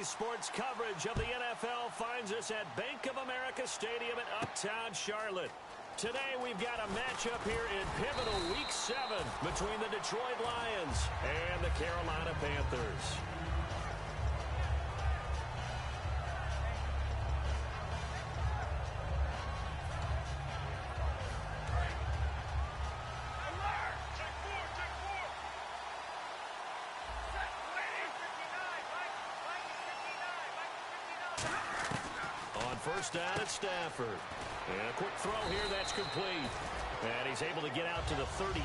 Today's sports coverage of the NFL finds us at Bank of America Stadium in Uptown Charlotte. Today we've got a matchup here in pivotal Week 7 between the Detroit Lions and the Carolina Panthers. First down at Stafford. And a quick throw here, that's complete. And he's able to get out to the 32,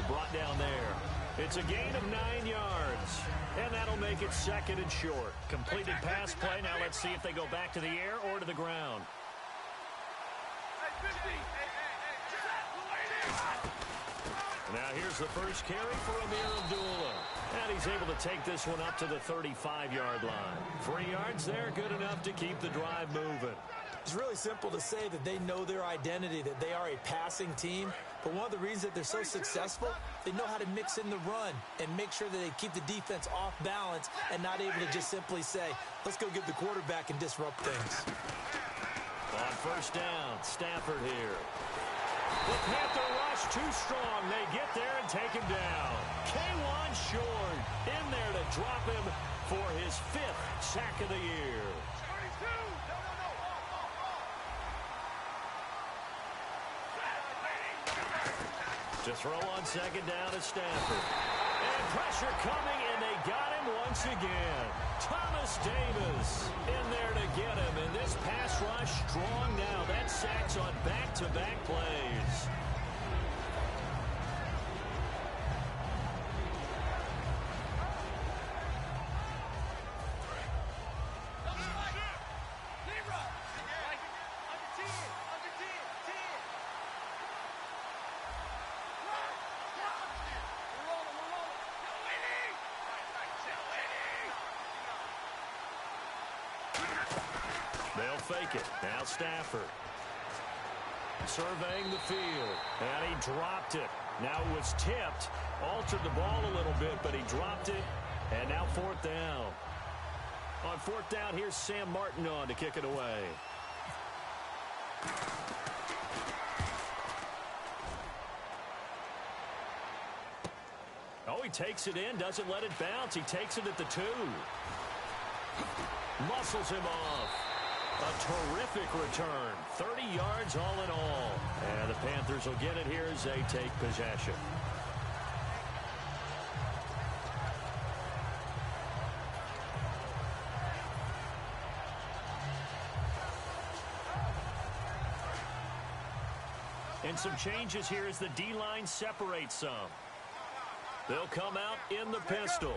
brought down there. It's a gain of 9 yards. And that'll make it second and short. Completed pass play. Now let's see if they go back to the air or to the ground. Now here's the first carry for Ameer Abdullah. And he's able to take this one up to the 35-yard line. 3 yards there, good enough to keep the drive moving. It's really simple to say that they know their identity, that they are a passing team. But one of the reasons that they're so successful, they know how to mix in the run and make sure that they keep the defense off balance and not able to just simply say, let's go get the quarterback and disrupt things. On first down, Stafford here. The Panther rush too strong. They get there and take him down. K'Wan Short in there to drop him for his 5th sack of the year. To throw on second down to Stafford. And pressure coming, and they got him once again. Thomas Davis in there to get him. And this pass rush strong now. That sacks on back-to-back plays. They'll fake it. Now Stafford. Surveying the field. And he dropped it. Now it was tipped. Altered the ball a little bit, but he dropped it. And now 4th down. On 4th down, here's Sam Martin on to kick it away. Oh, he takes it in, doesn't let it bounce. He takes it at the 2. Muscles him off. A terrific return. 30 yards all in all. And the Panthers will get it here as they take possession. And some changes here as the D-line separates some. They'll come out in the pistol.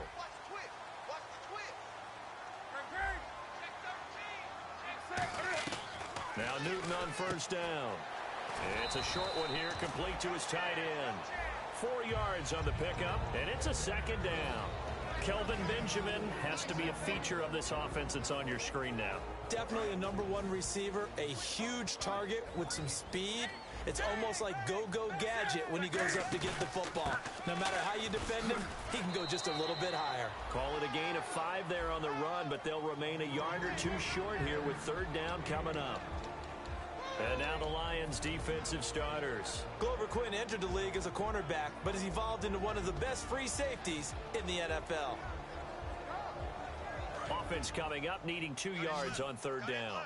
Now Newton on first down. It's a short one here, complete to his tight end. 4 yards on the pickup, and it's a second down. Kelvin Benjamin has to be a feature of this offense that's on your screen now. Definitely a #1 receiver, a huge target with some speed. It's almost like go-go gadget when he goes up to get the football. No matter how you defend him, he can go just a little bit higher. Call it a gain of 5 there on the run, but they'll remain a yard or 2 short here with 3rd down coming up. And now the Lions' defensive starters. Glover Quinn entered the league as a cornerback, but has evolved into one of the best free safeties in the NFL. Offense coming up, needing 2 yards on 3rd down.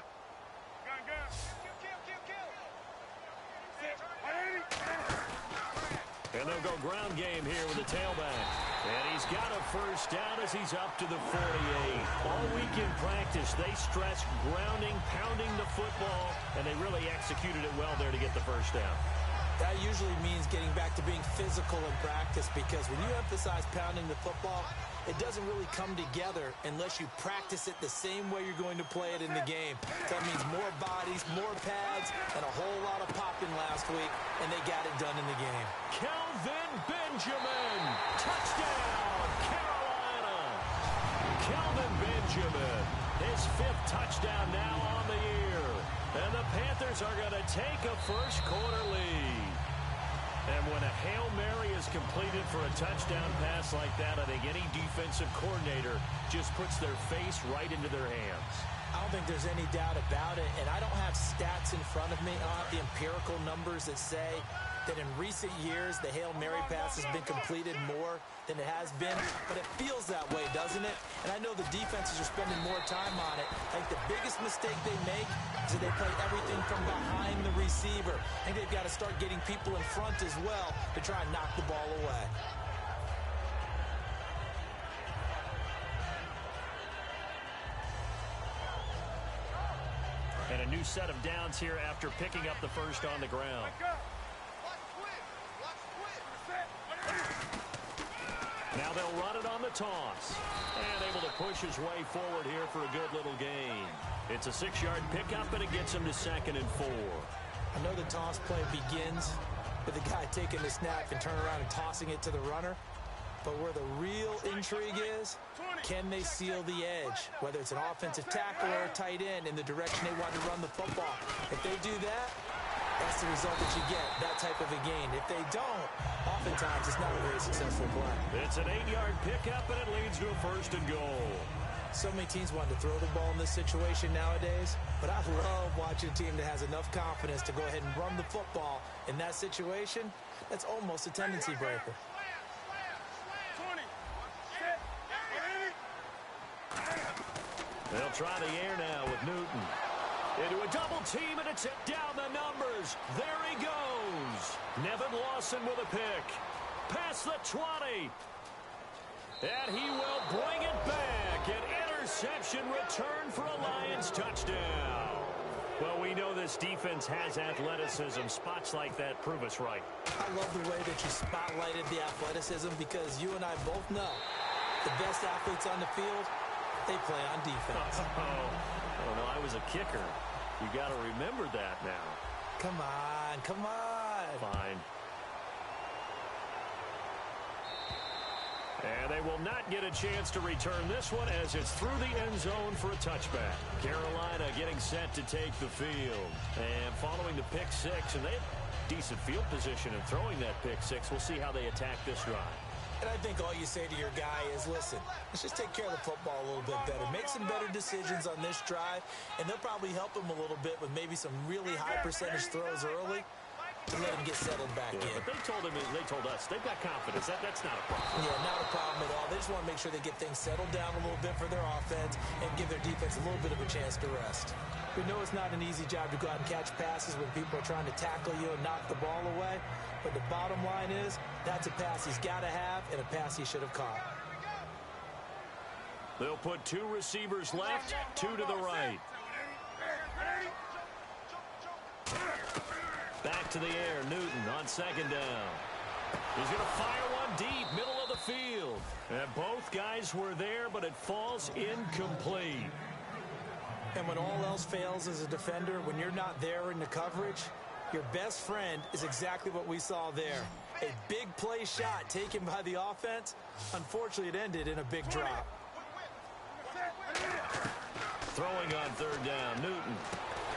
And they'll go ground game here with the tailback. And he's got a first down as he's up to the 48. All week in practice, they stressed grounding, pounding the football, and they really executed it well there to get the first down. That usually means getting back to being physical in practice, because when you emphasize pounding the football, it doesn't really come together unless you practice it the same way you're going to play it in the game. That means more bodies, more pads, and a whole lot of popping last week, and they got it done in the game. Kelvin Benjamin, touchdown, Carolina. Kelvin Benjamin, his 5th touchdown now on the year. And the Panthers are going to take a first quarter lead. And when a Hail Mary is completed for a touchdown pass like that, I think any defensive coordinator just puts their face right into their hands. I don't think there's any doubt about it, and I don't have stats in front of me. I don't have the empirical numbers that say that in recent years the Hail Mary pass has been completed more than it has been, but it feels that way, doesn't it? And I know the defenses are spending more time on it. I think the biggest mistake they make is that they play everything from behind the receiver. I think they've got to start getting people in front as well to try and knock the ball away. And a new set of downs here after picking up the first on the ground. Now they'll run it on the toss. And able to push his way forward here for a good little gain. It's a 6-yard pickup, and it gets him to 2nd and 4. I know the toss play begins with the guy taking the snap and turning around and tossing it to the runner. But where the real intrigue is, can they seal the edge? Whether it's an offensive tackle or a tight end in the direction they want to run the football. If they do that, that's the result that you get, that type of a gain. If they don't, oftentimes it's not a very successful play. It's an 8-yard pickup, and it leads to a 1st and goal. So many teams want to throw the ball in this situation nowadays, but I love watching a team that has enough confidence to go ahead and run the football in that situation. That's almost a tendency breaker. They'll try the air now with Newton. Into a double team, and it's down the numbers. There he goes. Nevin Lawson with a pick. Past the 20. And he will bring it back. An interception return for a Lions touchdown. Well, we know this defense has athleticism. Spots like that prove us right. I love the way that you spotlighted the athleticism because you and I both know the best athletes on the field, they play on defense. I don't know. I was a kicker. You got to remember that now. Come on. Come on. Fine. And they will not get a chance to return this one as it's through the end zone for a touchback. Carolina getting set to take the field. And following the pick six, and they have decent field position in throwing that pick six. We'll see how they attack this drive. And I think all you say to your guy is, listen, let's just take care of the football a little bit better. Make some better decisions on this drive, and they'll probably help him a little bit with maybe some really high percentage throws early to let him get settled back in. But they told us they've got confidence. That's not a problem. Yeah, not a problem at all. They just want to make sure they get things settled down a little bit for their offense and give their defense a little bit of a chance to rest. We know it's not an easy job to go out and catch passes when people are trying to tackle you and knock the ball away. But the bottom line is, that's a pass he's got to have and a pass he should have caught. They'll put two receivers left, two to the right. Back to the air, Newton on second down. He's going to fire one deep, middle of the field. And both guys were there, but it falls incomplete. And when all else fails as a defender, when you're not there in the coverage, your best friend is exactly what we saw there. A big play shot taken by the offense. Unfortunately, it ended in a big drop. Throwing on third down, Newton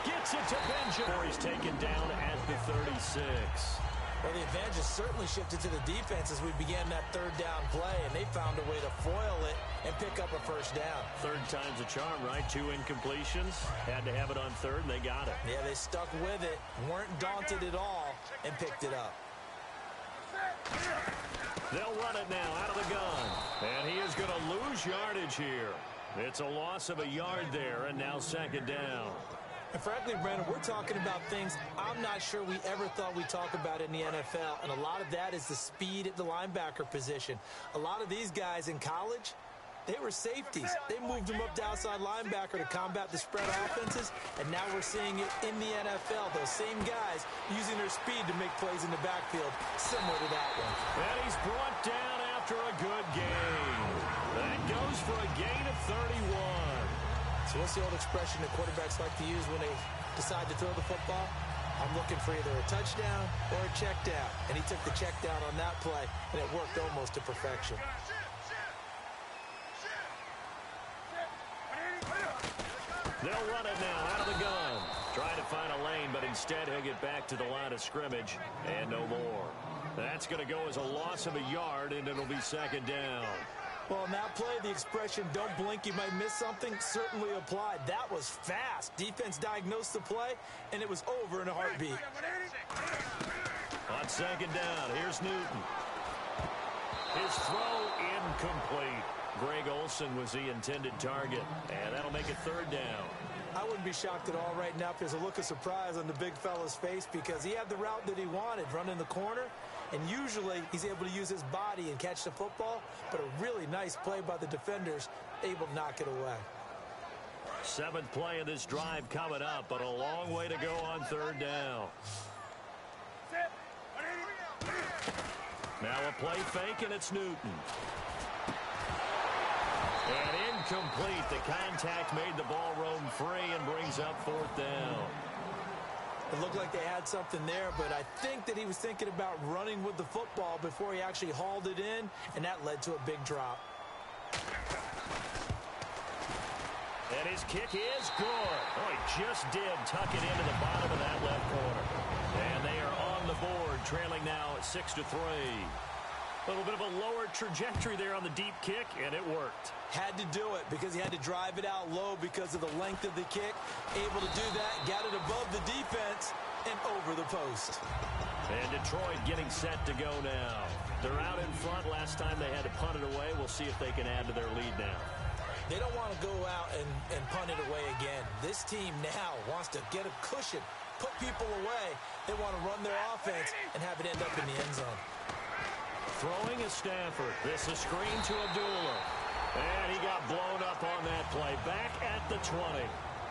gets it to Benjamin. He's taken down at the 36. Well, the advantage has certainly shifted to the defense as we began that third down play, and they found a way to foil it and pick up a first down. Third time's a charm, right? Two incompletions. Had to have it on third, and they got it. Yeah, they stuck with it, weren't daunted at all, and picked it up. They'll run it now out of the gun. And he is going to lose yardage here. It's a loss of a yard there, and now second down. And frankly, Brandon, we're talking about things I'm not sure we ever thought we'd talk about in the NFL, and a lot of that is the speed at the linebacker position. A lot of these guys in college, they were safeties. They moved them up to outside linebacker to combat the spread offenses, and now we're seeing it in the NFL. Those same guys using their speed to make plays in the backfield, similar to that one. And he's brought down after a good gain. That goes for a gain of 31. So what's the old expression that quarterbacks like to use when they decide to throw the football? I'm looking for either a touchdown or a check down. And he took the check down on that play, and it worked almost to perfection. They'll run it now out of the gun. Trying to find a lane, but instead he'll get back to the line of scrimmage and no more. That's going to go as a loss of a yard, and it'll be second down. Well, in that play, the expression, don't blink, you might miss something, certainly applied. That was fast. Defense diagnosed the play, and it was over in a heartbeat. On second down, here's Newton. His throw incomplete. Greg Olsen was the intended target, and that'll make it third down. I wouldn't be shocked at all right now if there's a look of surprise on the big fella's face because he had the route that he wanted, running the corner, and usually he's able to use his body and catch the football, but a really nice play by the defenders, able to knock it away. Seventh play of this drive coming up, but a long way to go on third down. Now a play fake, and it's Newton. And incomplete. The contact made the ball roam free and brings up fourth down. It looked like they had something there, but I think that he was thinking about running with the football before he actually hauled it in, and that led to a big drop. And his kick is good. Oh, he just did tuck it into the bottom of that left corner. And they are on the board, trailing now at 6-3. A little bit of a lower trajectory there on the deep kick, and it worked. Had to do it because he had to drive it out low because of the length of the kick. Able to do that, got it above the defense and over the post. And Detroit getting set to go now. They're out in front. Last time they had to punt it away. We'll see if they can add to their lead now. They don't want to go out and punt it away again. This team now wants to get a cushion, put people away. They want to run their offense and have it end up in the end zone. Throwing is Stafford. This is screen to Abdullah. And he got blown up on that play. Back at the 20.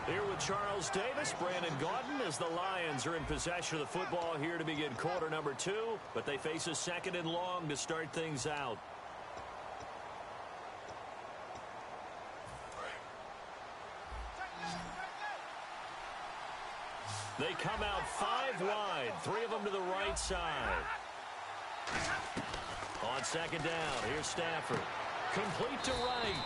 Here with Charles Davis, Brandon Gaudin, as the Lions are in possession of the football here to begin quarter number 2. But they face a second and long to start things out. They come out 5 wide. 3 of them to the right side. On second down, here's Stafford. Complete to right.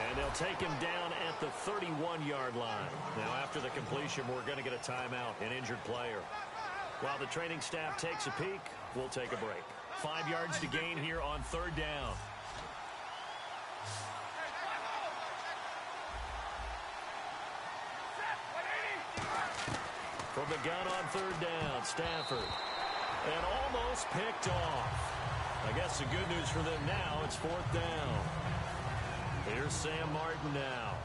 And they'll take him down at the 31-yard line. Now, after the completion, we're going to get a timeout, an injured player. While the training staff takes a peek, we'll take a break. 5 yards to gain here on third down. From the gun on third down, Stafford. And almost picked off. I guess the good news for them now, it's fourth down. Here's Sam Martin now.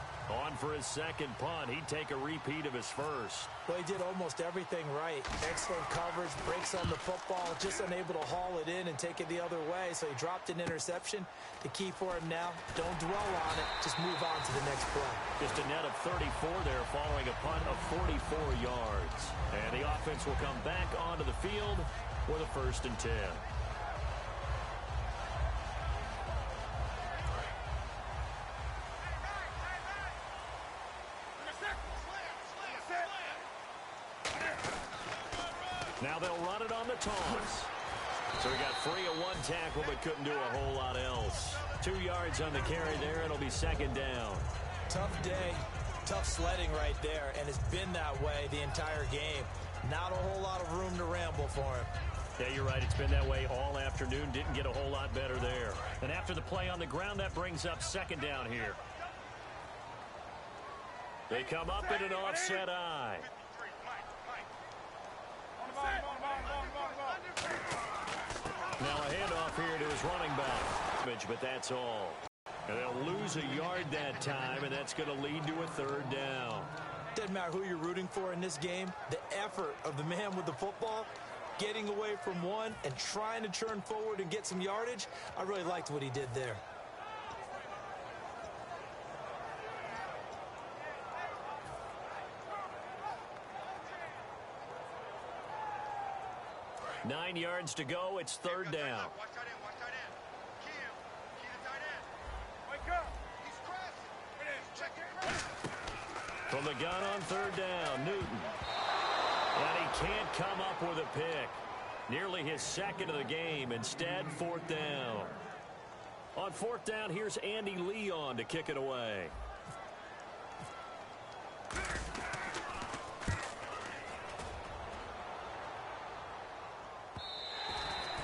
On for his second punt. He'd take a repeat of his first. Well, he did almost everything right. Excellent coverage, breaks on the football, just unable to haul it in and take it the other way. So he dropped an interception. The key for him now, don't dwell on it. Just move on to the next play. Just a net of 34 there following a punt of 44 yards. And the offense will come back onto the field with a 1st and 10. Now they'll run it on the toss. So he got free of 1 tackle but couldn't do a whole lot else. 2 yards on the carry there. It'll be second down. Tough day, tough sledding right there, and it's been that way the entire game. Not a whole lot of room to ramble for him. Yeah, you're right. It's been that way all afternoon. Didn't get a whole lot better there. And after the play on the ground, that brings up second down here. They come up in an offset eye. Now a handoff here to his running back. But that's all. And they'll lose a yard that time, and that's going to lead to a third down. Doesn't matter who you're rooting for in this game. The effort of the man with the football, getting away from one and trying to turn forward and get some yardage, I really liked what he did there. Nine yards to go. It's third down. From the gun on third down, Newton. And he can't come up with a pick. Nearly his second of the game. Instead, fourth down. On fourth down, here's Andy Leon to kick it away.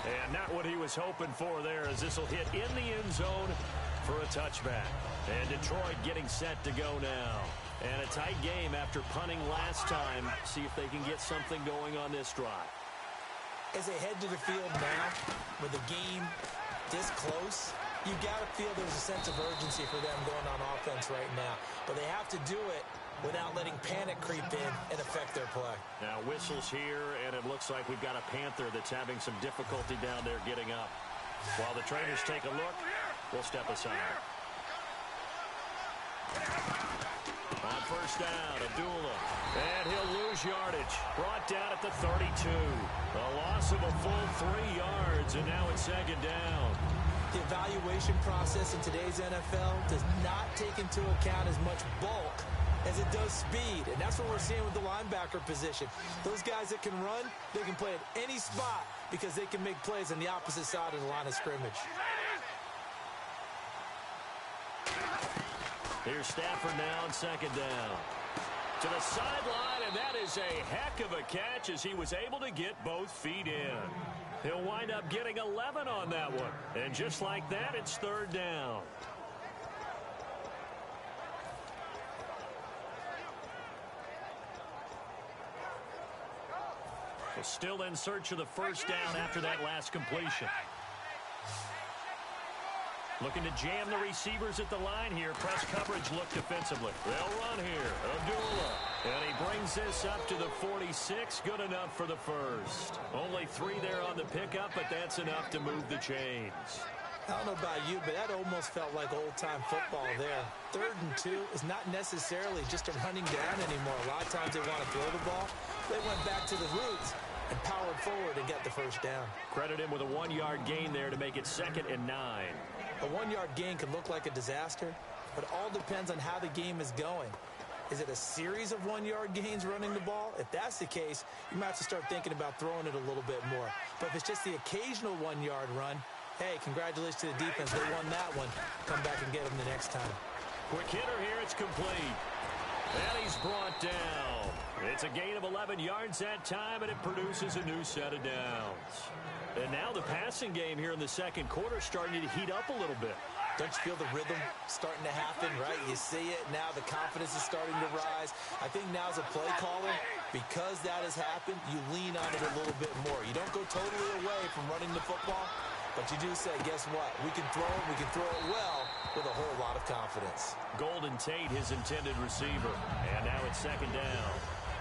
And now what he was hoping for there, as this will hit in the end zone for a touchback. And Detroit getting set to go now. And a tight game after punting last time. See if they can get something going on this drive. As they head to the field now, with the game this close, you got to feel there's a sense of urgency for them going on offense right now. But they have to do it without letting panic creep in and affect their play. Now whistles here, and it looks like we've got a Panther that's having some difficulty down there getting up. While the trainers take a look, we'll step aside. On first down, Abdullah. And he'll lose yardage. Brought down at the 32. A loss of a full 3 yards, and now it's second down. The evaluation process in today's NFL does not take into account as much bulk as it does speed, and that's what we're seeing with the linebacker position. Those guys that can run, they can play at any spot because they can make plays on the opposite side of the line of scrimmage. Here's Stafford now on second down. To the sideline, and that is a heck of a catch as he was able to get both feet in. He'll wind up getting 11 on that one. And just like that, it's third down. We're still in search of the first down after that last completion. Looking to jam the receivers at the line here. Press coverage look defensively. They'll run here. Abdullah. And he brings this up to the 46. Good enough for the first. Only 3 there on the pickup, but that's enough to move the chains. I don't know about you, but that almost felt like old-time football there. 3rd and 2 is not necessarily just a running down anymore. A lot of times they want to throw the ball. They went back to the roots and powered forward and got the first down. Credit him with a 1-yard gain there to make it 2nd and 9. A 1-yard gain can look like a disaster, but it all depends on how the game is going. Is it a series of 1-yard gains running the ball? If that's the case, you might have to start thinking about throwing it a little bit more. But if it's just the occasional 1-yard run, hey, congratulations to the defense. They won that one. Come back and get them the next time. Quick hitter here. It's complete. And he's brought down. It's a gain of 11 yards that time, and it produces a new set of downs. And now the passing game here in the second quarter starting to heat up a little bit. Don't you feel the rhythm starting to happen, right? You see it now. The confidence is starting to rise. I think now as a play caller, because that has happened, you lean on it a little bit more. You don't go totally away from running the football, but you do say, guess what? We can throw it. We can throw it well with a whole lot of confidence. Golden Tate, his intended receiver. And now it's second down.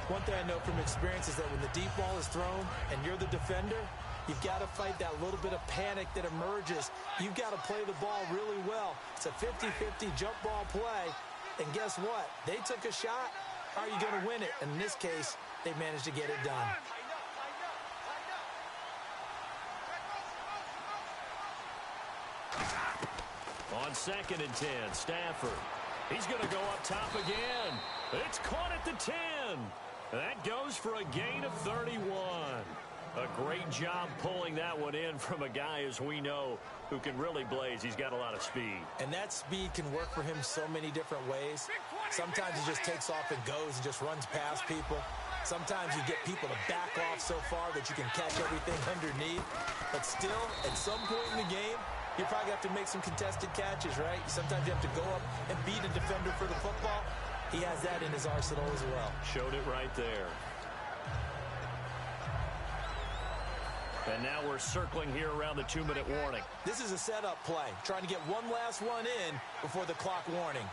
One thing I know from experience is that when the deep ball is thrown and you're the defender, you've got to fight that little bit of panic that emerges. You've got to play the ball really well. It's a 50-50 jump ball play. And guess what? They took a shot. How are you going to win it? And in this case, they managed to get it done. On 2nd and 10, Stafford. He's going to go up top again. It's caught at the 10. That goes for a gain of 31. A great job pulling that one in from a guy, as we know, who can really blaze. He's got a lot of speed. And that speed can work for him so many different ways. Sometimes he just takes off and goes and just runs past people. Sometimes you get people to back off so far that you can catch everything underneath. But still, at some point in the game, you probably have to make some contested catches, right? Sometimes you have to go up and beat a defender for the football. He has that in his arsenal as well. Showed it right there. And now we're circling here around the 2-minute warning. This is a setup play, trying to get one last one in before the clock warning.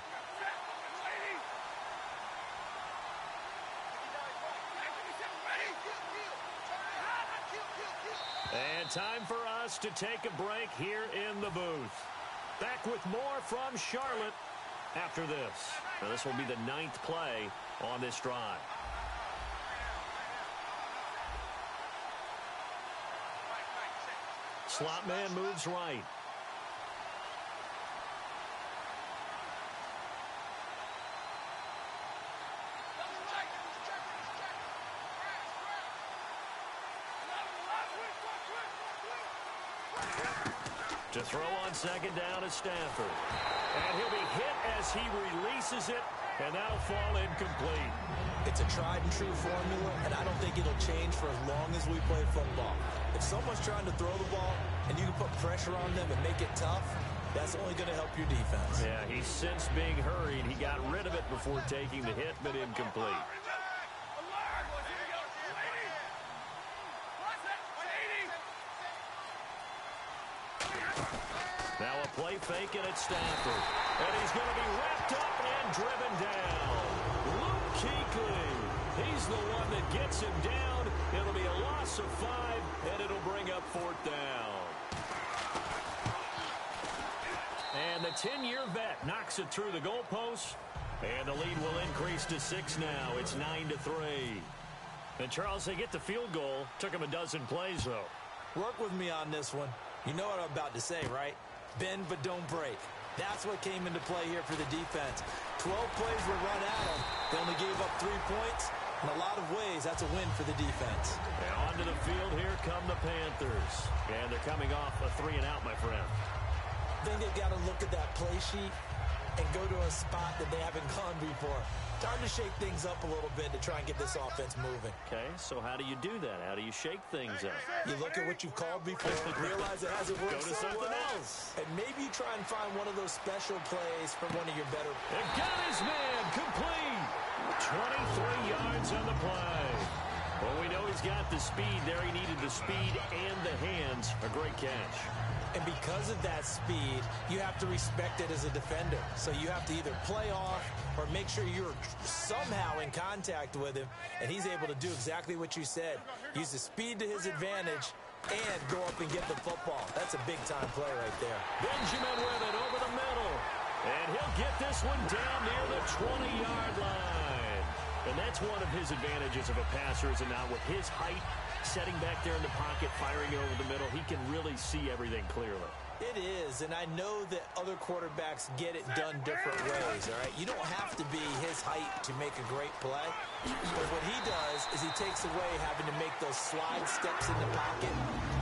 And time for us to take a break here in the booth. Back with more from Charlotte after this. Now this will be the 9th play on this drive. Slot man moves right. To throw on 2nd down is Stafford. And he'll be hit as he releases it And that'll fall incomplete. It's a tried-and-true formula, and I don't think it'll change for as long as we play football. If someone's trying to throw the ball and you can put pressure on them and make it tough, that's only going to help your defense. Yeah, he's since being hurried. He got rid of it before taking the hit, but incomplete. Now a play fake, and it's Stafford. And he's going to be wrapped up and driven down. Luke Kuechly. He's the one that gets him down. It'll be a loss of 5, and it'll bring up 4th down. And the 10-year vet knocks it through the goalpost. And the lead will increase to 6 now. It's 9-3. And, Charles, they get the field goal. Took him a dozen plays, though. Work with me on this one. You know what I'm about to say, right? Bend but don't break. That's what came into play here for the defense. 12 plays were run at them. They only gave up 3 points. In a lot of ways, that's a win for the defense. And onto the field, here come the Panthers. And they're coming off a 3-and-out, my friend. I think they've got to look at that play sheet and go to a spot that they haven't gone before. Time to shake things up a little bit to try and get this offense moving. Okay, so how do you do that? How do you shake things up? You look at what you've called before, realize it hasn't worked Go to something else. And maybe you try and find one of those special plays from one of your better. And got his man, complete. 23 yards on the play. Well, we know he's got the speed there. He needed the speed and the hands. A great catch. And because of that speed, you have to respect it as a defender. So you have to either play off or make sure you're somehow in contact with him, and he's able to do exactly what you said. Use the speed to his advantage and go up and get the football. That's a big-time play right there. Benjamin with it over the middle. And he'll get this one down near the 20-yard line. And that's one of his advantages of a passer, is it not? With his height, setting back there in the pocket, firing it over the middle, he can really see everything clearly. It is, and I know that other quarterbacks get it done different ways, all right? You don't have to be his height to make a great play. But what he does is he takes away having to make those slide steps in the pocket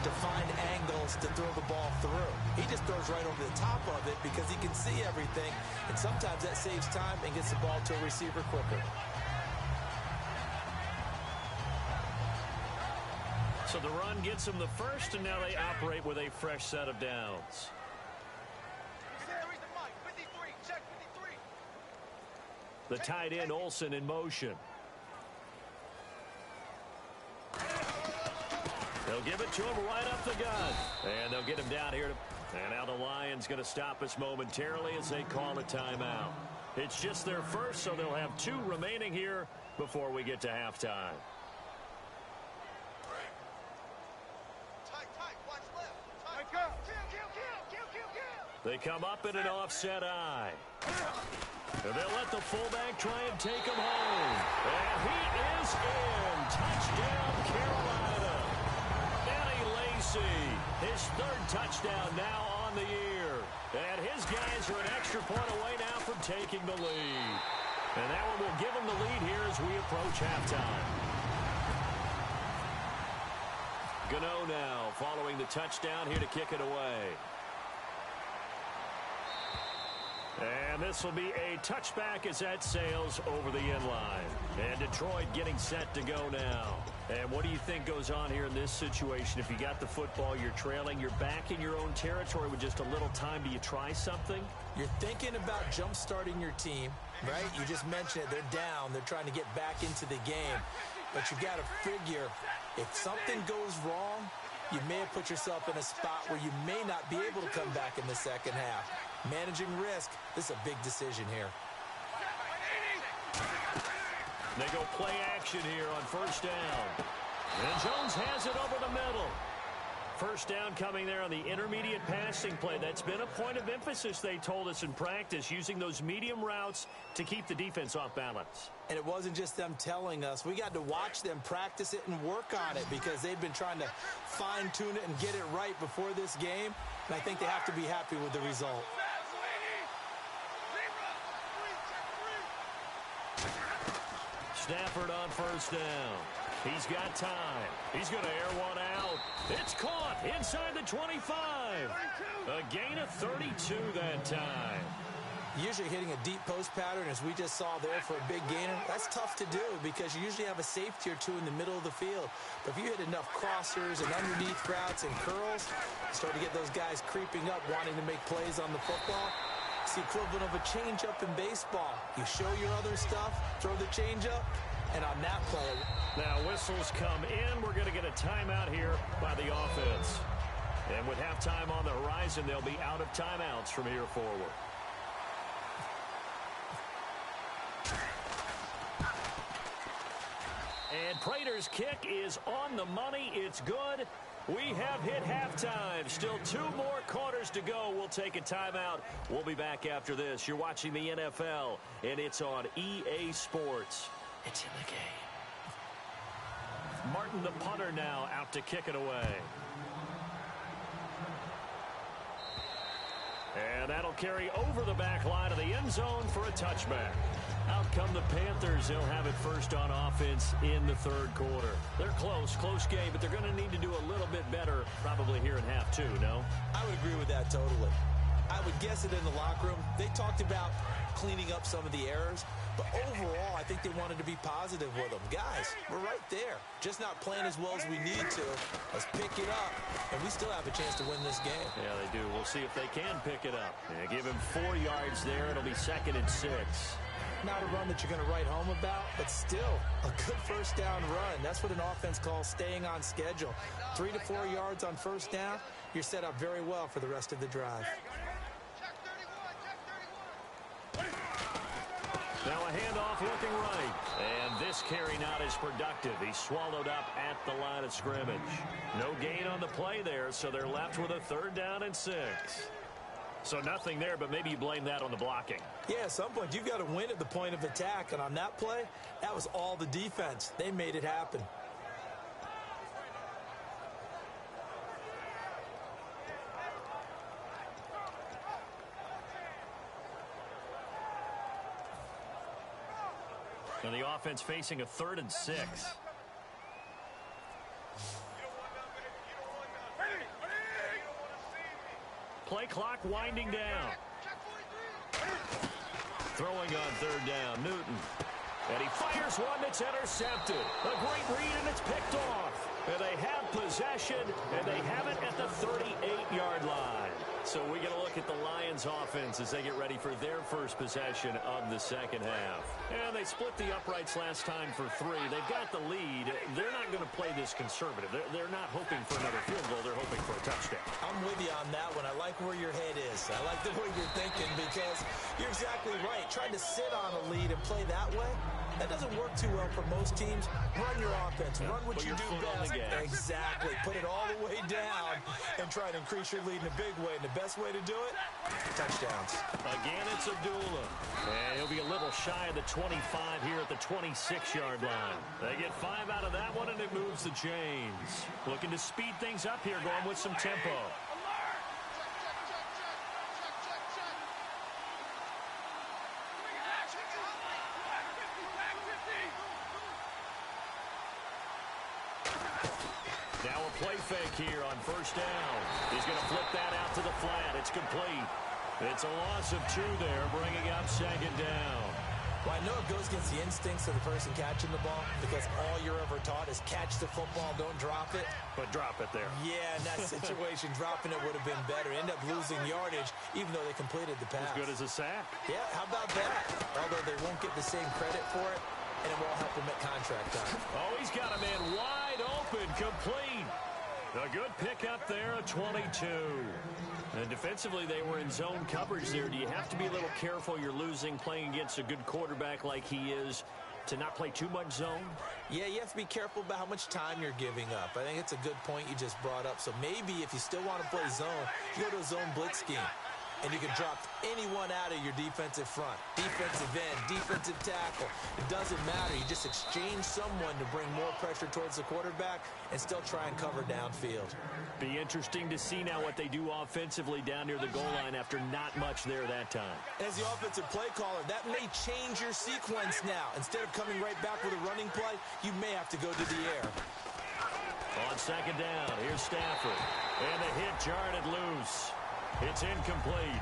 to find angles to throw the ball through. He just throws right over the top of it because he can see everything, and sometimes that saves time and gets the ball to a receiver quicker. So the run gets them the first, and now they operate with a fresh set of downs. The tight end, Olsen, in motion. They'll give it to him right up the gut. And they'll get him down here. And now the Lions going to stop us momentarily as they call a timeout. It's just their first, so they'll have 2 remaining here before we get to halftime. They come up in an offset eye. And they'll let the fullback try and take him home. And he is in. Touchdown, Carolina. Eddie Lacy, his 3rd touchdown now on the year. And his guys are an extra point away now from taking the lead. And that one will give them the lead here as we approach halftime. Gano now following the touchdown here to kick it away. And this will be a touchback as that sails over the end line. And Detroit getting set to go now. And what do you think goes on here in this situation? If you got the football, you're trailing, you're back in your own territory with just a little time. Do you try something? You're thinking about jump-starting your team, right? You just mentioned it. They're down. They're trying to get back into the game. But you've got to figure, if something goes wrong, you may have put yourself in a spot where you may not be able to come back in the second half. Managing risk, this is a big decision here. They go play action here on first down. And Jones has it over the middle. First down coming there on the intermediate passing play. That's been a point of emphasis, they told us in practice, using those medium routes to keep the defense off balance. And it wasn't just them telling us. We got to watch them practice it and work on it because they've been trying to fine-tune it and get it right before this game. And I think they have to be happy with the result. Stafford on first down. He's got time. He's going to air one out. It's caught inside the 25. A gain of 32 that time. Usually hitting a deep post pattern, as we just saw there for a big gainer, that's tough to do because you usually have a safety or two in the middle of the field. But if you hit enough crossers and underneath routes and curls, you start to get those guys creeping up, wanting to make plays on the football. It's the equivalent of a changeup in baseball. You show your other stuff, throw the changeup, and on that play. Now whistles come in. We're going to get a timeout here by the offense. And with halftime on the horizon, they'll be out of timeouts from here forward. And Prater's kick is on the money. It's good. We have hit halftime. Still 2 more quarters to go. We'll take a timeout. We'll be back after this. You're watching the NFL, and it's on EA Sports. It's in the game. Martin, the punter, now out to kick it away. And that'll carry over the back line of the end zone for a touchback. Out come the Panthers. They'll have it first on offense in the third quarter. They're close game, but they're going to need to do a little bit better probably here in half 2, no? I would agree with that totally. I would guess it in the locker room. They talked about cleaning up some of the errors, but overall, I think they wanted to be positive with them. Guys, we're right there. Just not playing as well as we need to. Let's pick it up, and we still have a chance to win this game. Yeah, they do. We'll see if they can pick it up. Yeah, give him 4 yards there. It'll be 2nd and 6. Not a run that you're going to write home about, but still a good first down run. That's what an offense calls staying on schedule. 3 to 4 yards on first down, you're set up very well for the rest of the drive. Now a handoff looking right. And this carry not as productive. He's swallowed up at the line of scrimmage. No gain on the play there, so they're left with a 3rd down and 6. So nothing there, but maybe you blame that on the blocking. Yeah, at some point, you've got to win at the point of attack. And on that play, that was all the defense. They made it happen. And the offense facing a 3rd and 6. Play clock winding down. Throwing on 3rd down, Newton. And he fires one that's intercepted. A great read, and it's picked off. And they have possession, and they have it at the 38-yard line. So we get a look at the Lions offense as they get ready for their first possession of the second half. And they split the uprights last time for 3. They've got the lead. They're not going to play this conservative. They're not hoping for another field goal. They're hoping for a touchdown. I'm with you on that one. I like where your head is. I like the way you're thinking because you're exactly right. Trying to sit on a lead and play that way, that doesn't work too well for most teams. Run your offense. Run what you do best. Exactly. Put it all the way down and try to increase your lead in a big way. And the best way to do it, touchdowns. Again, it's Abdullah. And he'll be a little shy of the 25 here at the 26-yard line. They get 5 out of that one, and it moves the chains. Looking to speed things up here, going with some tempo. Now a play fake here on first down. He's going to flip that out to the flat. It's complete. It's a loss of 2 there, bringing up 2nd down. Well, I know it goes against the instincts of the person catching the ball because all you're ever taught is catch the football, don't drop it. But drop it there. Yeah, in that situation, dropping it would have been better. End up losing yardage, even though they completed the pass. As good as a sack. Yeah, how about that? Although they won't get the same credit for it, and it won't help them at contract time. Oh, he's got a man wide open, complete. A good pickup there, a 22. And defensively, they were in zone coverage there. Do you have to be a little careful? You're losing, playing against a good quarterback like he is, to not play too much zone? Yeah, you have to be careful about how much time you're giving up. I think it's a good point you just brought up. So maybe if you still want to play zone, you go to a zone blitz scheme. And you can drop anyone out of your defensive front. Defensive end, defensive tackle. It doesn't matter. You just exchange someone to bring more pressure towards the quarterback and still try and cover downfield. Be interesting to see now what they do offensively down near the goal line after not much there that time. As the offensive play caller, that may change your sequence now. Instead of coming right back with a running play, you may have to go to the air. On 2nd down, here's Stafford. And the hit jarred it loose. It's incomplete.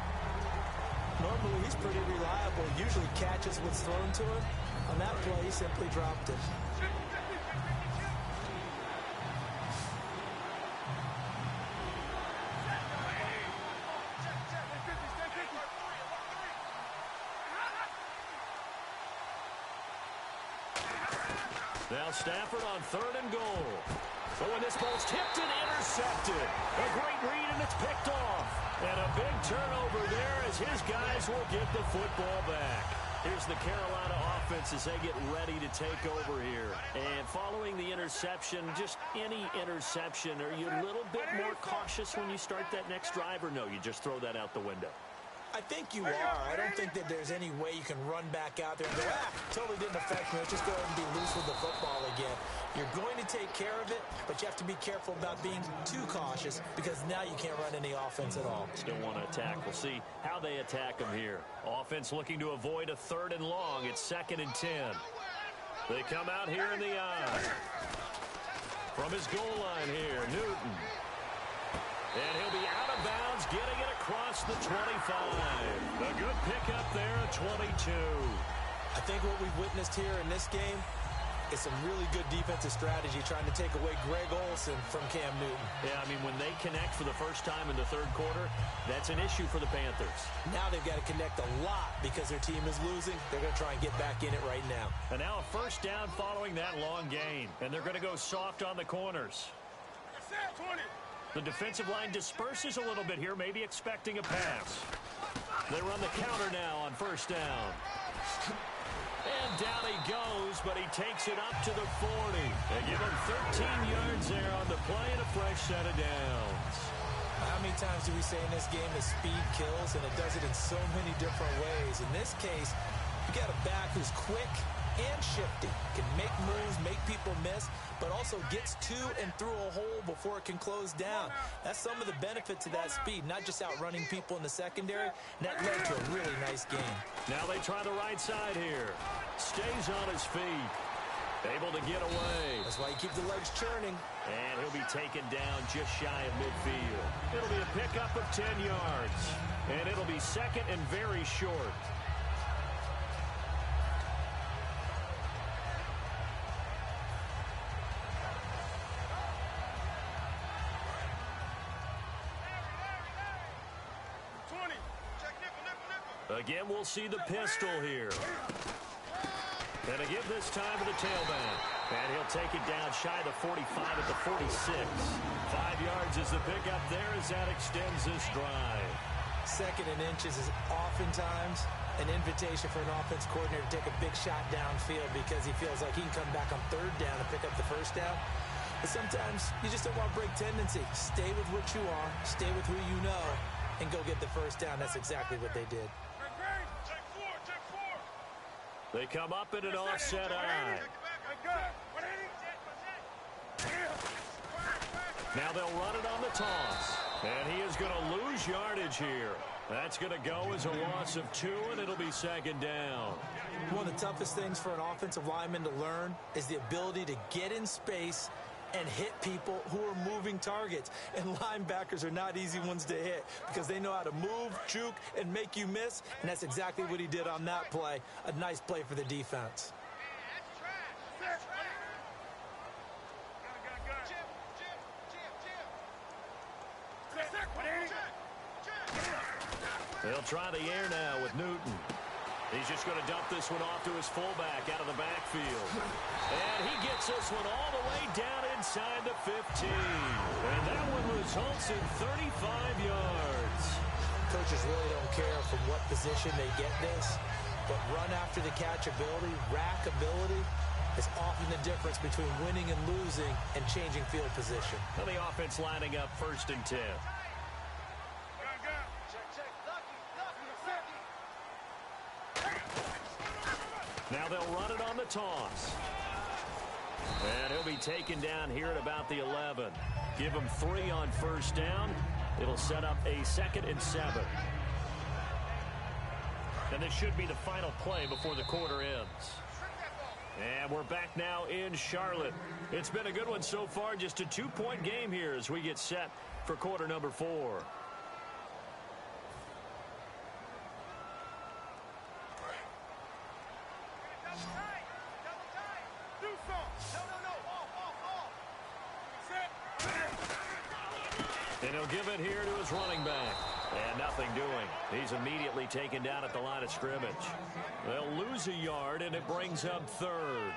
Normally, he's pretty reliable. Usually catches what's thrown to him. On that play, he simply dropped it. Now Stafford on 3rd and goal. So when this ball's tipped and intercepted. A great read, and it's picked off. And a big turnover there as his guys will get the football back. Here's the Carolina offense as they get ready to take over here. And following the interception, just any interception, are you a little bit more cautious when you start that next drive, or no, you just throw that out the window? I think you are. I don't think that there's any way you can run back out there and go, totally didn't affect me. Let's just go ahead and be loose with the football again. You're going to take care of it, but you have to be careful about being too cautious because now you can't run any offense at all. Still want to attack. We'll see how they attack them here. Offense looking to avoid a 3rd and long. It's 2nd and 10. They come out here in the eye. From his goal line here, Newton. And he'll be out of bounds, getting it across the 25. A good pickup there at 22. I think what we've witnessed here in this game is some really good defensive strategy trying to take away Greg Olsen from Cam Newton. Yeah, I mean, when they connect for the first time in the 3rd quarter, that's an issue for the Panthers. Now they've got to connect a lot because their team is losing. They're going to try and get back in it right now. And now a 1st down following that long gain. And they're going to go soft on the corners. The defensive line disperses a little bit here, maybe expecting a pass. They run the counter now on 1st down. And down he goes, but he takes it up to the 40. They give him 13 yards there on the play and a fresh set of downs. How many times do we say in this game that speed kills, and it does it in so many different ways? In this case, you got a back who's quick and shifty, can make moves, make people miss, but also gets to and through a hole before it can close down. That's some of the benefits of that speed, not just outrunning people in the secondary. And that led to a really nice game. Now they try the right side here. Stays on his feet. Able to get away. That's why you keep the legs churning. And he'll be taken down just shy of midfield. It'll be a pickup of 10 yards. And it'll be 2nd and very short. Again, we'll see the pistol here. And again this time to the tailback. And he'll take it down shy of the 45 at the 46. 5 yards is the pickup there as that extends this drive. 2nd and inches is oftentimes an invitation for an offense coordinator to take a big shot downfield because he feels like he can come back on 3rd down and pick up the 1st down. But sometimes you just don't want break tendency. Stay with what you are, stay with who you know, and go get the 1st down. That's exactly what they did. They come up in an offset eye. Now they'll run it on the toss. And he is going to lose yardage here. That's going to go as a loss of 2, and it'll be 2nd down. One of the toughest things for an offensive lineman to learn is the ability to get in space and hit people who are moving targets. And linebackers are not easy ones to hit because they know how to move, juke, and make you miss. And that's exactly what he did on that play. A nice play for the defense. They'll try the air now with Newton. He's just going to dump this one off to his fullback out of the backfield. And he gets this one all the way down inside the 15. And that one results in 35 yards. Coaches really don't care from what position they get this, but run after the catch ability, rack ability, is often the difference between winning and losing and changing field position. And the offense lining up 1st and 10. Now they'll run it on the toss. And he'll be taken down here at about the 11. Give him 3 on 1st down. It'll set up a 2nd and 7. And this should be the final play before the quarter ends. And we're back now in Charlotte. It's been a good one so far. Just a 2-point game here as we get set for quarter number 4. And he'll give it here to his running back. And nothing doing. He's immediately taken down at the line of scrimmage. They'll lose a yard, and it brings up third.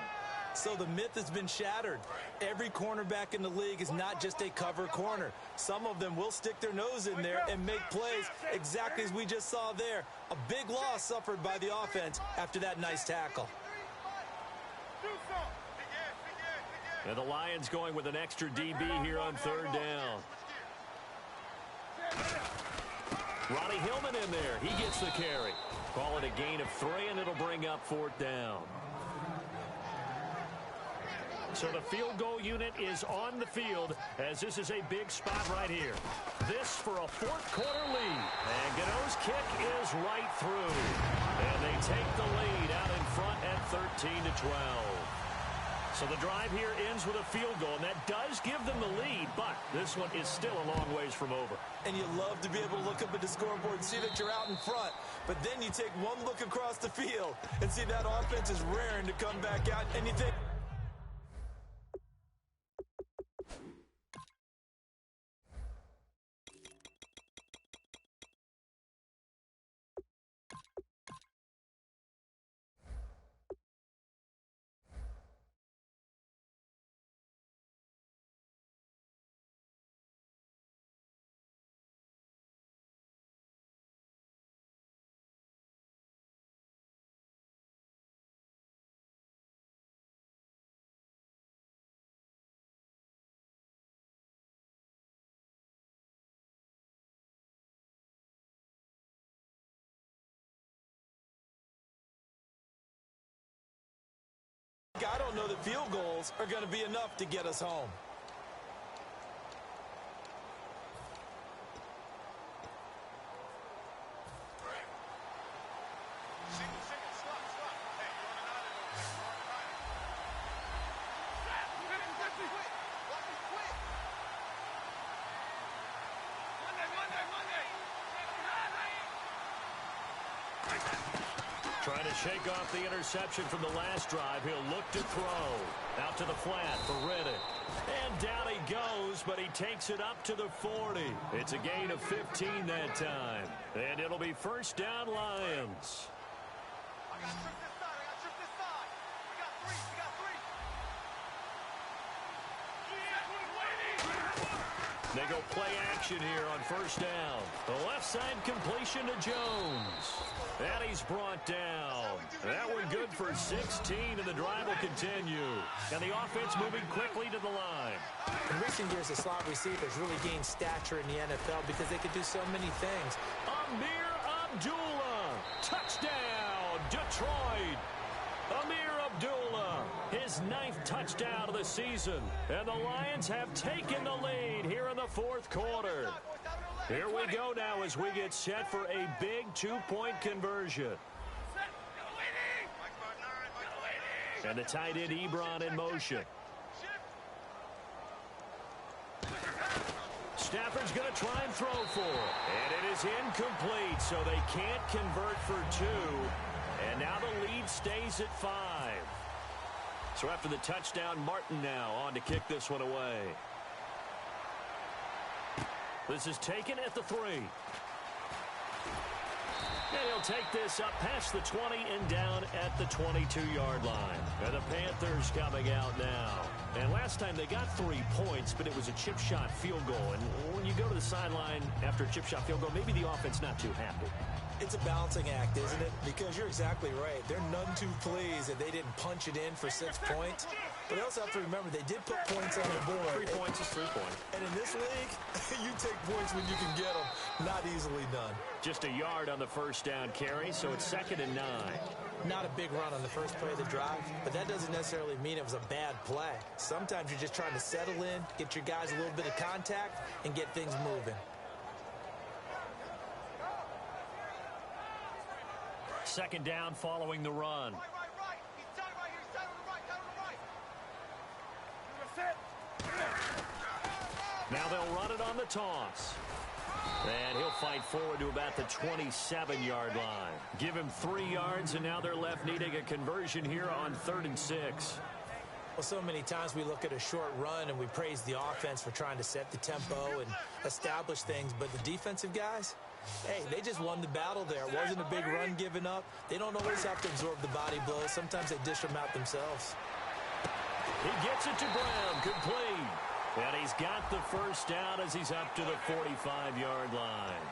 So the myth has been shattered. Every cornerback in the league is not just a cover corner. Some of them will stick their nose in there and make plays exactly as we just saw there. A big loss suffered by the offense after that nice tackle. And the Lions going with an extra DB here on third down. Ronnie Hillman in there. He gets the carry. Call it a gain of 3, and it'll bring up fourth down. So the field goal unit is on the field as this is a big spot right here. This for a fourth quarter lead. And Gano's kick is right through. And they take the lead out in front at 13-12. So the drive here ends with a field goal, and that does give them the lead, but this one is still a long ways from over. And you love to be able to look up at the scoreboard and see that you're out in front, but then you take one look across the field and see that offense is raring to come back out, and you think, I don't know that field goals are going to be enough to get us home. Trying to shake off the interception from the last drive. He'll look to throw. Out to the flat for Riddick. And down he goes, but he takes it up to the 40. It's a gain of 15 that time. And it'll be first down Lions. I got tripped this side. I got tripped this side. We got three. We got three. They go play action here on first down. The left side completion to Jones. And he's brought down. That one good for 16, and the drive will continue. And the offense moving quickly to the line. In recent years, the slot receivers really gained stature in the NFL because they could do so many things. Amir Abdullah. Touchdown, Detroit. Amir Abdullah, his 9th touchdown of the season. And the Lions have taken the lead here in the fourth quarter. Here we go now as we get set for a big 2-point conversion. And the tight end Ebron in motion. Stafford's going to try and throw for it. And it is incomplete, so they can't convert for 2. And now the lead stays at 5. So after the touchdown, Martin now on to kick this one away. This is taken at the 3. And he'll take this up past the 20 and down at the 22-yard line. And the Panthers coming out now. And last time they got 3 points, but it was a chip shot field goal. And when you go to the sideline after a chip shot field goal, maybe the offense not too happy. It's a balancing act, isn't it? Because you're exactly right. They're none too pleased that they didn't punch it in for 6 points. But they also have to remember they did put points on the board. 3 points is 3 points. And in this league, you take points when you can get them. Not easily done. Just a yard on the first down carry, so it's 2nd and 9. Not a big run on the first play of the drive, but that doesn't necessarily mean it was a bad play. Sometimes you're just trying to settle in, get your guys a little bit of contact, and get things moving. 2nd down following the run. Right. He's tight right here. He's tight on the right. Now they'll run it on the toss. And he'll fight forward to about the 27-yard line. Give him 3 yards, and now they're left needing a conversion here on 3rd and 6. Well, so many times we look at a short run and we praise the offense for trying to set the tempo and establish things, but the defensive guys, hey, they just won the battle there. It wasn't a big run given up. They don't always have to absorb the body blows. Sometimes they dish them out themselves. He gets it to Brown, complete. And he's got the first down as he's up to the 45-yard line.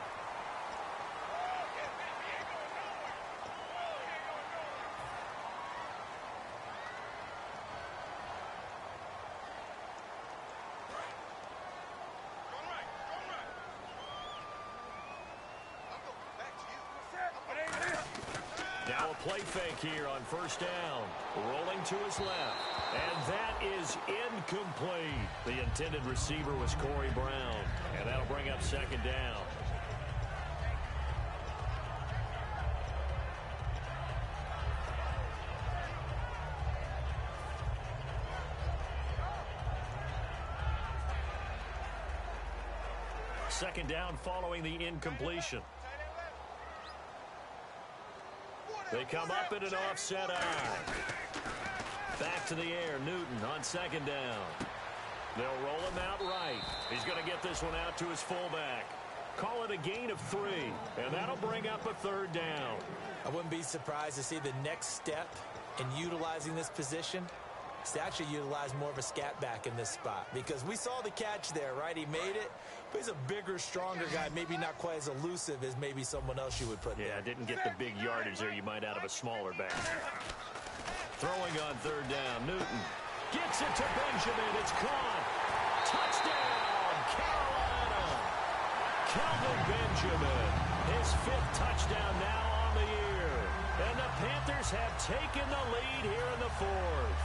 Now a play fake here on first down. Rolling to his left. And that is incomplete. The intended receiver was Corey Brown. And that'll bring up second down. Second down following the incompletion. They come up in an offset eye. Back to the air, Newton on second down. They'll roll him out right. He's going to get this one out to his fullback. Call it a gain of 3, and that'll bring up a third down. I wouldn't be surprised to see the next step in utilizing this position is to actually utilize more of a scat back in this spot, because we saw the catch there, right? He made it, but he's a bigger, stronger guy, maybe not quite as elusive as maybe someone else you would put there. Yeah, didn't get the big yardage there you might out of a smaller back. Throwing on third down, Newton gets it to Benjamin. It's caught. Touchdown, Carolina. Kelvin Benjamin, his 5th touchdown now on the year. And the Panthers have taken the lead here in the 4th.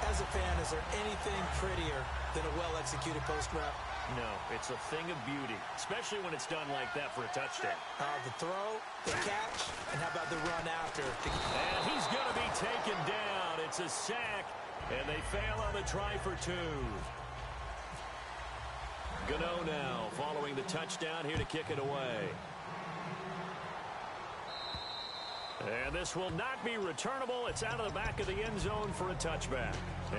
As a fan, is there anything prettier than a well-executed post route? No, it's a thing of beauty, especially when it's done like that for a touchdown. The throw, the catch, and how about the run after? And he's going to be taken down. It's a sack, and they fail on the try for 2. Gano now following the touchdown here to kick it away. And this will not be returnable. It's out of the back of the end zone for a touchback.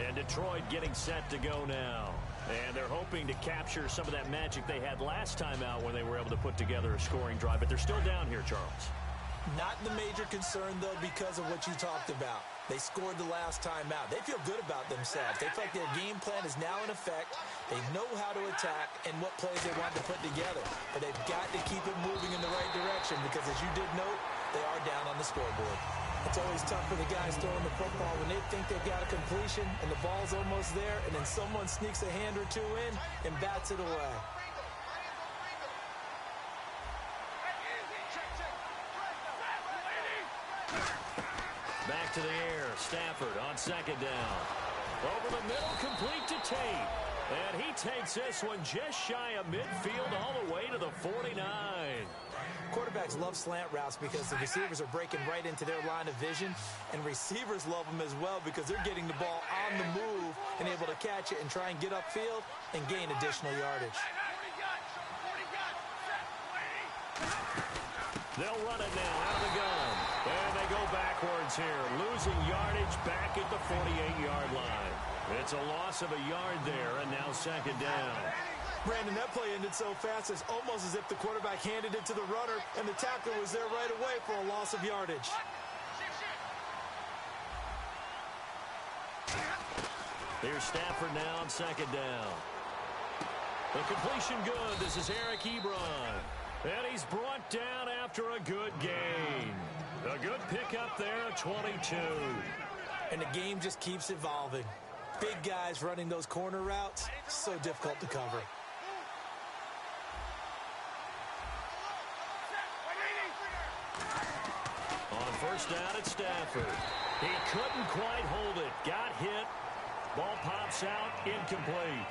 And Detroit getting set to go now. And they're hoping to capture some of that magic they had last time out when they were able to put together a scoring drive. But they're still down here, Charles. Not the major concern, though, because of what you talked about. They scored the last time out. They feel good about themselves. They feel like their game plan is now in effect. They know how to attack and what plays they want to put together. But they've got to keep it moving in the right direction because, as you did note, they are down on the scoreboard. It's always tough for the guys throwing the football when they think they've got a completion and the ball's almost there, and then someone sneaks a hand or two in and bats it away. Back to the air. Stafford on second down. Over the middle, complete to Tate. And he takes this one just shy of midfield all the way to the 49. Quarterbacks love slant routes because the receivers are breaking right into their line of vision, and receivers love them as well because they're getting the ball on the move and able to catch it and try and get upfield and gain additional yardage. They'll run it now out of the gun. And they go backwards here, losing yardage back at the 48-yard line. It's a loss of a yard there, and now second down. Brandon, that play ended so fast, it's almost as if the quarterback handed it to the runner, and the tackler was there right away for a loss of yardage. Here's Stafford now on second down. The completion good. This is Eric Ebron. And he's brought down after a good gain. A good pickup there, 22. And the game just keeps evolving. Big guys running those corner routes, so difficult to cover. On first down, it's Stafford. He couldn't quite hold it. Got hit. Ball pops out, incomplete.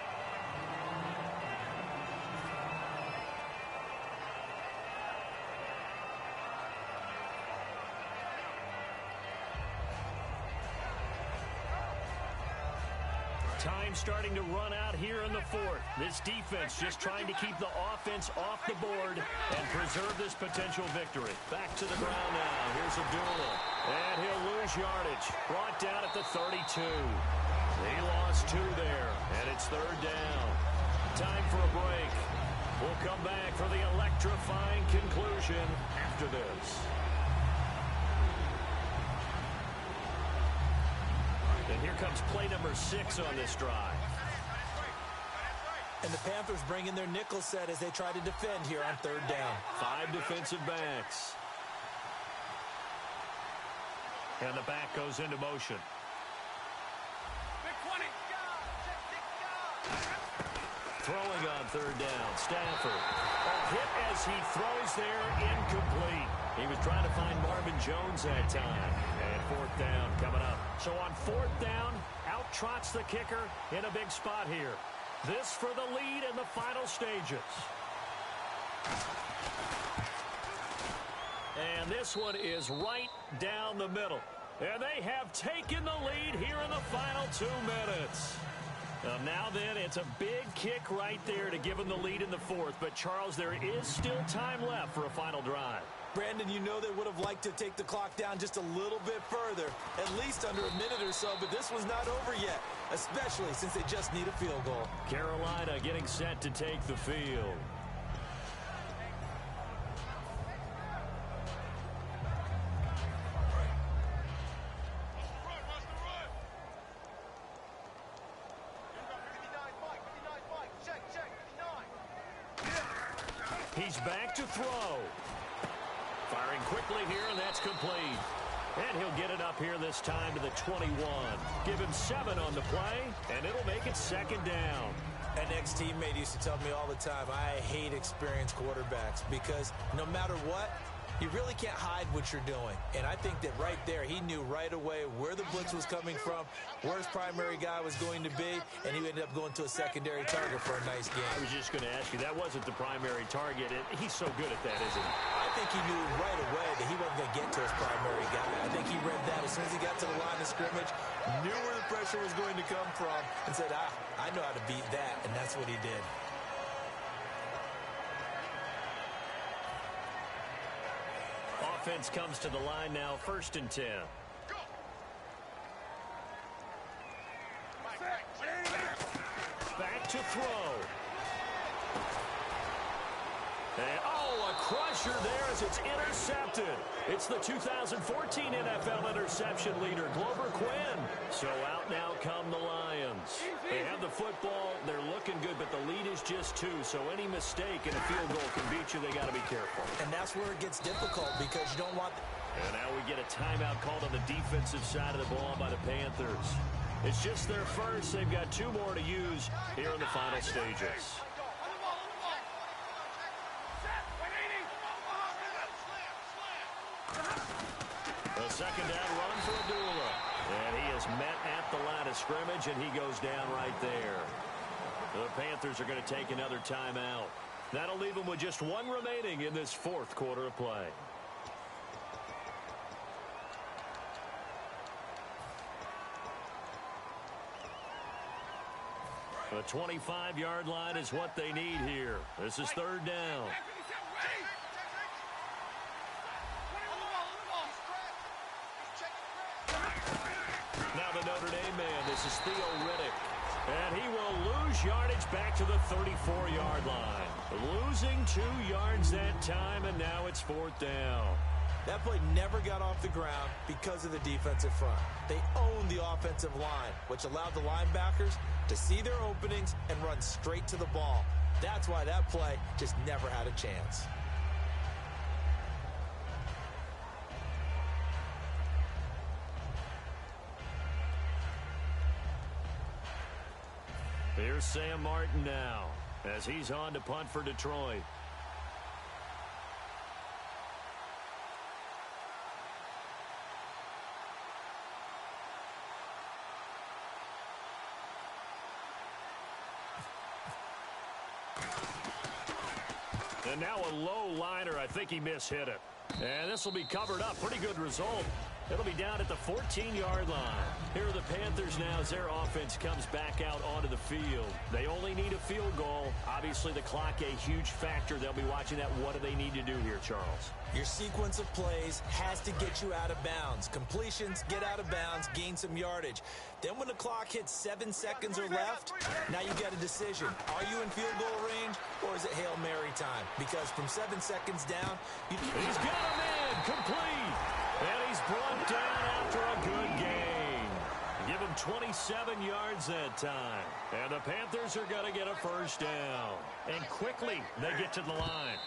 Time starting to run out here in the 4th. This defense just trying to keep the offense off the board and preserve this potential victory. Back to the ground now. Here's Abdullah. And he'll lose yardage. Brought down at the 32. He lost 2 there, and it's 3rd down. Time for a break. We'll come back for the electrifying conclusion after this. And here comes play number 6 on this drive. And the Panthers bring in their nickel set as they try to defend here on 3rd down. 5 defensive backs. And the back goes into motion. Throwing on 3rd down, Stafford. A hit as he throws there, incomplete. He was trying to find Marvin Jones that time. And 4th down coming up. So on 4th down, out trots the kicker in a big spot here. This for the lead in the final stages. And this one is right down the middle. And they have taken the lead here in the final 2 minutes. Now then, it's a big kick right there to give them the lead in the 4th. But, Charles, there is still time left for a final drive. Brandon, you know they would have liked to take the clock down just a little bit further, at least under a minute or so, but this was not over yet, especially since they just need a field goal. Carolina getting set to take the field. He's back to throw. Firing quickly here, and that's complete. And he'll get it up here this time to the 21. Give him 7 on the play, and it'll make it 2nd down. An ex-teammate used to tell me all the time, I hate experienced quarterbacks because no matter what, you really can't hide what you're doing. And I think that right there, he knew right away where the blitz was coming from, where his primary guy was going to be, and he ended up going to a secondary target for a nice game. I was just going to ask you, that wasn't the primary target. He's so good at that, isn't he? I think he knew right away that he wasn't going to get to his primary guy. I think he read that as soon as he got to the line of scrimmage, knew where the pressure was going to come from, and said, I know how to beat that, and that's what he did. Offense comes to the line now, 1st and 10. Back to throw. And, a crusher there as it's intercepted. It's the 2014 NFL interception leader, Glover Quinn. So out now come the Lions. They have the football. They're looking good, but the lead is just 2. So any mistake in a field goal can beat you. They got to be careful. And that's where it gets difficult because you don't want... And now we get a timeout called on the defensive side of the ball by the Panthers. It's just their first. They've got 2 more to use here in the final stages. A 2nd down run for Abdullah. And he is met at the line of scrimmage, and he goes down right there. The Panthers are going to take another timeout. That'll leave them with just 1 remaining in this 4th quarter of play. The 25-yard line is what they need here. This is 3rd down. Now the Notre Dame man, this is Theo Riddick. And he will lose yardage back to the 34-yard line. Losing 2 yards that time, and now it's 4th down. That play never got off the ground because of the defensive front. They owned the offensive line, which allowed the linebackers to see their openings and run straight to the ball. That's why that play just never had a chance. Here's Sam Martin now as he's on to punt for Detroit. And now a low liner. I think he mishit it. And this will be covered up. Pretty good result. It'll be down at the 14-yard line. Here are the Panthers Panthers now as their offense comes back out onto the field. They only need a field goal. Obviously, the clock a huge factor. They'll be watching that. What do they need to do here, Charles? Your sequence of plays has to get you out of bounds. Completions, get out of bounds, gain some yardage. Then when the clock hits 7 seconds or left, now you get a decision. Are you in field goal range or is it Hail Mary time? Because from 7 seconds down, he's got a man complete. And he's brought down after a good game. Give him 27 yards that time. And the Panthers are going to get a first down. And quickly, they get to the line.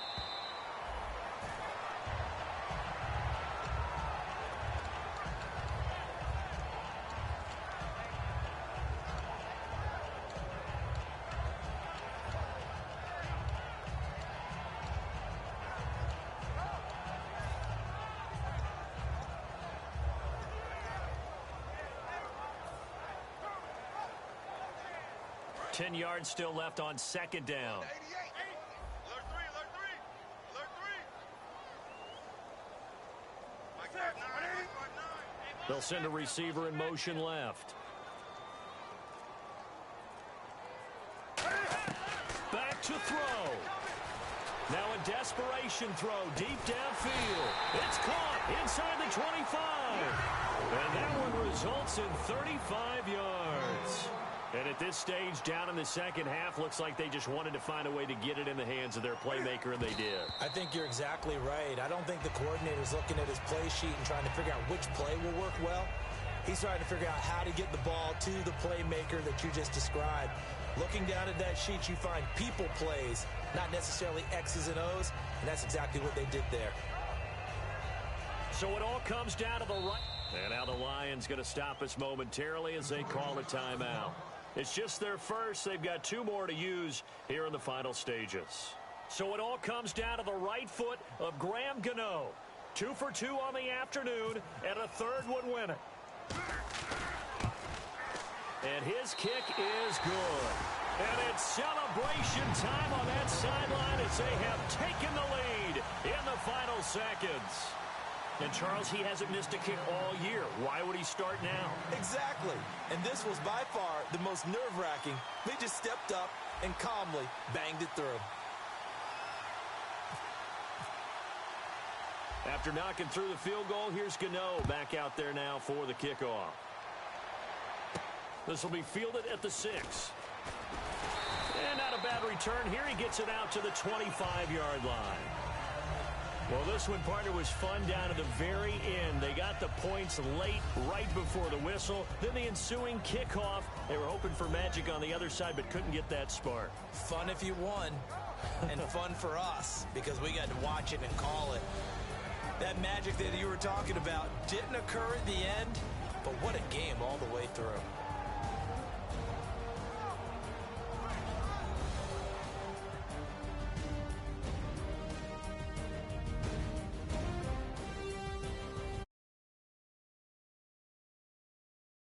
Ten yards still left on second down. They'll send a receiver in motion left. Back to throw. Now a desperation throw deep downfield. It's caught inside the 25. And that one results in 35 yards. And at this stage, down in the second half, looks like they just wanted to find a way to get it in the hands of their playmaker, and they did. I think you're exactly right. I don't think the coordinator's looking at his play sheet and trying to figure out which play will work well. He's trying to figure out how to get the ball to the playmaker that you just described. Looking down at that sheet, you find people plays, not necessarily X's and O's, and that's exactly what they did there. So it all comes down to the right. And now the Lions going to stop us momentarily as they call a timeout. It's just their first. They've got 2 more to use here in the final stages. So it all comes down to the right foot of Graham Gano. 2 for 2 on the afternoon, and a third would win it. And his kick is good. And it's celebration time on that sideline as they have taken the lead in the final seconds. And, Charles, he hasn't missed a kick all year. Why would he start now? Exactly. And this was by far the most nerve-wracking. They just stepped up and calmly banged it through. After knocking through the field goal, here's Gano back out there now for the kickoff. This will be fielded at the 6. And not a bad return here. He gets it out to the 25-yard line. Well, this one, partner, was fun down to the very end. They got the points late, right before the whistle. Then the ensuing kickoff. They were hoping for magic on the other side, but couldn't get that spark. Fun if you won, and fun for us, because we got to watch it and call it. That magic that you were talking about didn't occur at the end, but what a game all the way through.